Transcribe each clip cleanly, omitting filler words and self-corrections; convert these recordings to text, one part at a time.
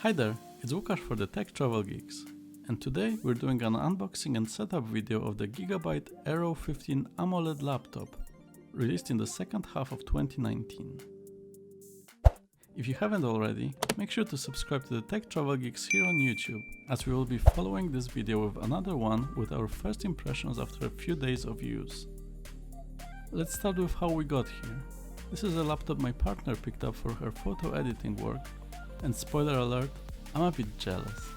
Hi there, it's Lukasz for the Tech Travel Geeks, and today we're doing an unboxing and setup video of the Gigabyte Aero 15 AMOLED laptop, released in the second half of 2019. If you haven't already, make sure to subscribe to the Tech Travel Geeks here on YouTube, as we will be following this video with another one with our first impressions after a few days of use. Let's start with how we got here. This is a laptop my partner picked up for her photo editing work, and spoiler alert, I'm a bit jealous.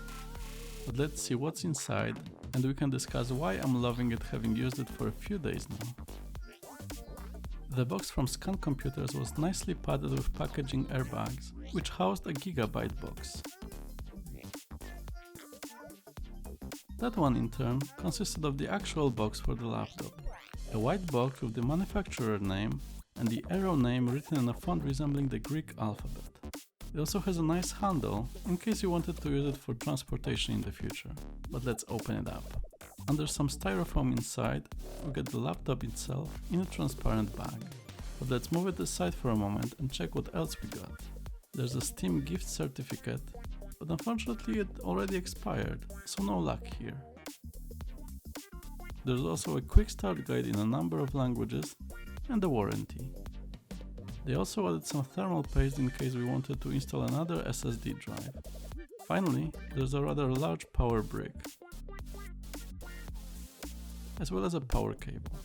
But let's see what's inside, and we can discuss why I'm loving it, having used it for a few days now. The box from Scan Computers was nicely padded with packaging airbags, which housed a Gigabyte box. That one in turn consisted of the actual box for the laptop, a white box with the manufacturer name and the Aero name written in a font resembling the Greek alphabet. It also has a nice handle, in case you wanted to use it for transportation in the future. But let's open it up. Under some styrofoam inside, we get the laptop itself in a transparent bag. But let's move it aside for a moment and check what else we got. There's a Steam gift certificate, but unfortunately it already expired, so no luck here. There's also a quick start guide in a number of languages and a warranty. They also added some thermal paste in case we wanted to install another SSD drive. Finally, there's a rather large power brick, as well as a power cable.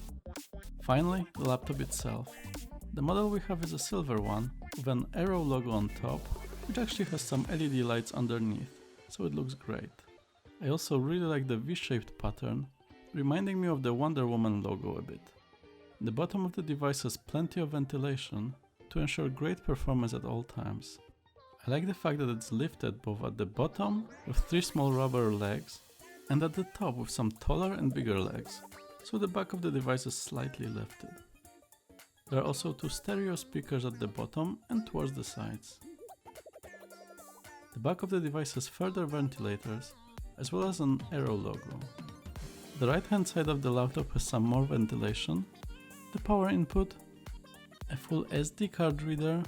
Finally, the laptop itself. The model we have is a silver one, with an Aero logo on top, which actually has some LED lights underneath, so it looks great. I also really like the V-shaped pattern, reminding me of the Wonder Woman logo a bit. The bottom of the device has plenty of ventilation to ensure great performance at all times. I like the fact that it's lifted both at the bottom with 3 small rubber legs and at the top with some taller and bigger legs, so the back of the device is slightly lifted. There are also 2 stereo speakers at the bottom and towards the sides. The back of the device has further ventilators as well as an Aero logo. The right hand side of the laptop has some more ventilation, the power input, a full SD card reader,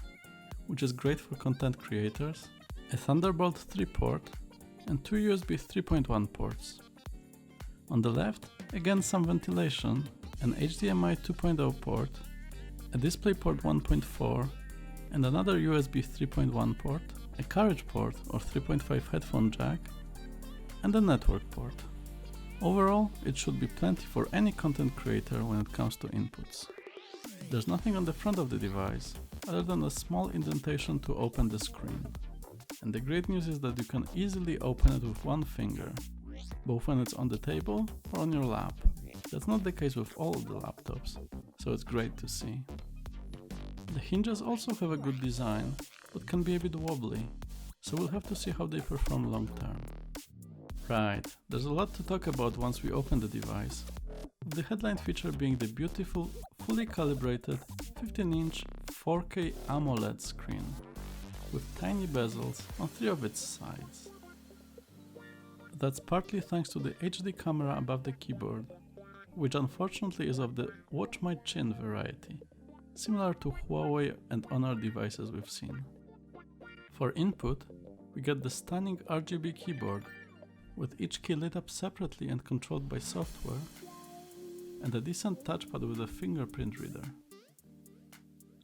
which is great for content creators, a Thunderbolt 3 port, and 2 USB 3.1 ports. On the left, again some ventilation, an HDMI 2.0 port, a DisplayPort 1.4, and another USB 3.1 port, a carriage port or 3.5 headphone jack, and a network port. Overall, it should be plenty for any content creator when it comes to inputs. There's nothing on the front of the device, other than a small indentation to open the screen. And the great news is that you can easily open it with one finger, both when it's on the table or on your lap. That's not the case with all the laptops, so it's great to see. The hinges also have a good design, but can be a bit wobbly, so we'll have to see how they perform long term. Right, there's a lot to talk about once we open the device, with the headline feature being the beautiful, fully calibrated 15-inch 4K AMOLED screen, with tiny bezels on 3 of its sides. That's partly thanks to the HD camera above the keyboard, which unfortunately is of the watch my chin variety, similar to Huawei and Honor devices we've seen. For input, we get the stunning RGB keyboard, with each key lit up separately and controlled by software, and a decent touchpad with a Fingerprint Reader.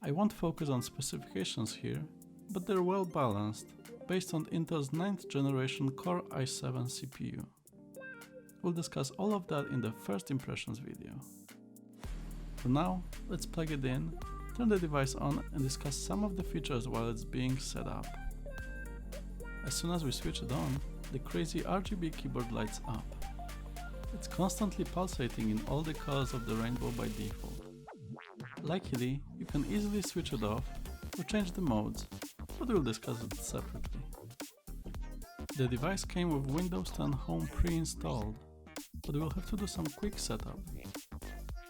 I won't focus on specifications here, but they're well balanced, based on Intel's 9th generation Core i7 CPU. We'll discuss all of that in the first impressions video. For now, let's plug it in, turn the device on and discuss some of the features while it's being set up. As soon as we switch it on, the crazy RGB keyboard lights up. It's constantly pulsating in all the colors of the rainbow by default. Luckily, you can easily switch it off or change the modes, but we'll discuss it separately. The device came with Windows 10 Home pre-installed, but we'll have to do some quick setup.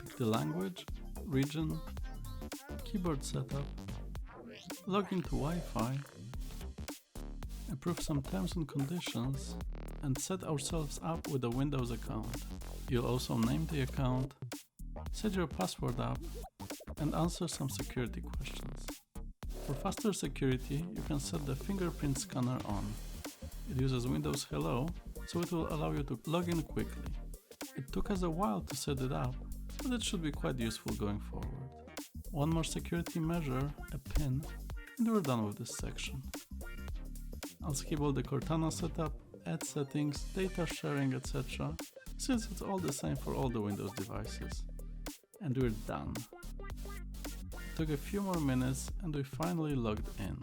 Pick the language, region, keyboard setup, log into Wi-Fi, approve some terms and conditions, and set ourselves up with a Windows account. You'll also name the account, set your password up, and answer some security questions. For faster security, you can set the fingerprint scanner on. It uses Windows Hello, so it will allow you to log in quickly. It took us a while to set it up, but it should be quite useful going forward. One more security measure, a pin, and we're done with this section. I'll skip all the Cortana setup, add settings, data sharing, etc., since it's all the same for all the Windows devices. And we're done. It took a few more minutes and we finally logged in.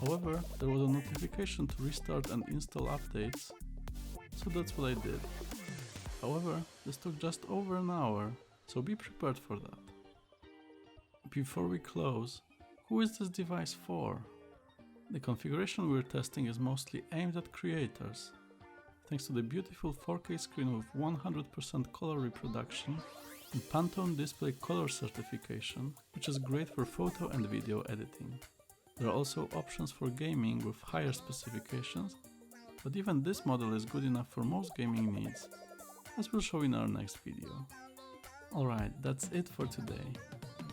However, there was a notification to restart and install updates, so that's what I did. However, this took just over an hour, so be prepared for that. Before we close, who is this device for? The configuration we're testing is mostly aimed at creators. Thanks to the beautiful 4K screen with 100% color reproduction and Pantone display color certification, which is great for photo and video editing. There are also options for gaming with higher specifications, but even this model is good enough for most gaming needs, as we'll show in our next video. Alright, that's it for today.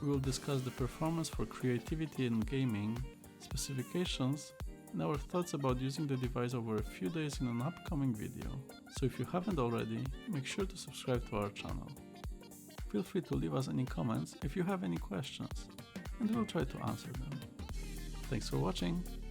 We will discuss the performance for creativity and gaming, specifications, and our thoughts about using the device over a few days in an upcoming video. So if you haven't already, make sure to subscribe to our channel. Feel free to leave us any comments if you have any questions, and we'll try to answer them. Thanks for watching!